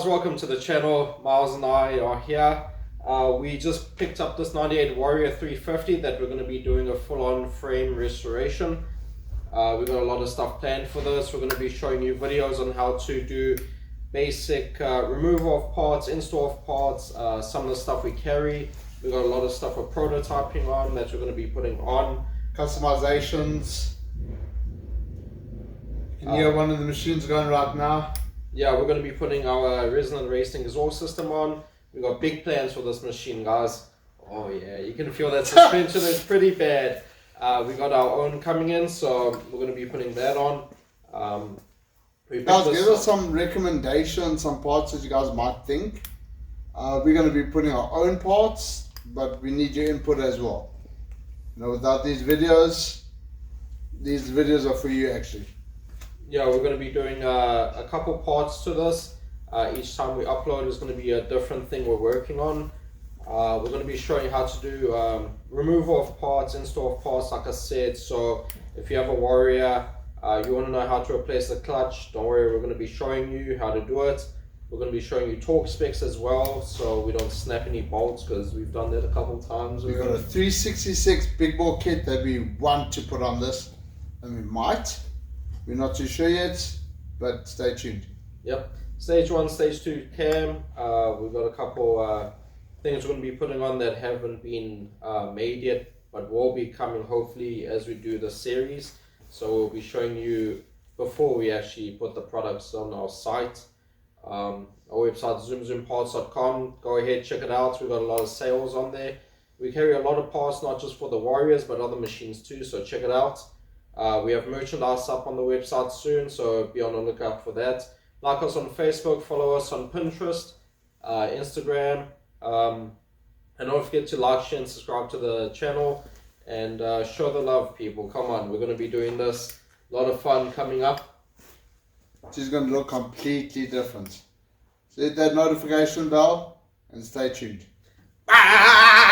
guys, welcome to the channel. Miles and I are here. We just picked up this 98 Warrior 350 that we're going to be doing a full-on frame restoration. We've got a lot of stuff planned for this. We're going to be showing you videos on how to do basic removal of parts, install of parts, some of the stuff we carry. We've got a lot of stuff we're prototyping on that we're going to be putting on. Customizations. You can hear one of the machines going right now. Yeah, we're going to be putting our resonant racing exhaust system on. We've got big plans for this machine, guys. Oh yeah, you can feel that suspension is pretty bad. We got our own coming in, so we're going to be putting that on. Guys, give us some recommendations, some parts that you guys might think. We're going to be putting our own parts, but we need your input as well. You know, without these videos are for you actually. Yeah, we're going to be doing a couple parts to this. Each time we upload is going to be a different thing we're working on. We're going to be showing how to do removal of parts, install of parts, like I said. So if you have a Warrior, you want to know how to replace the clutch, don't worry, we're going to be showing you how to do it. We're going to be showing you torque specs as well, so we don't snap any bolts, because we've done that a couple times. We've got a 366 big bore kit that we want to put on this, and we might. We're not too sure yet, but stay tuned. Yep. Stage 1, Stage 2 cam. We've got a couple things we're going to be putting on that haven't been made yet, but will be coming hopefully as we do the series. So we'll be showing you before we actually put the products on our site. Our website zoomzoomparts.com. Go ahead, check it out. We've got a lot of sales on there. We carry a lot of parts, not just for the Warriors, but other machines too, so check it out. We have merchandise up on the website soon, so be on the lookout for that. Like us on Facebook, follow us on Pinterest, Instagram, and don't forget to like, share, and subscribe to the channel, and show the love, people. Come on, we're going to be doing this. A lot of fun coming up. She's going to look completely different. So hit that notification bell and stay tuned. Ah!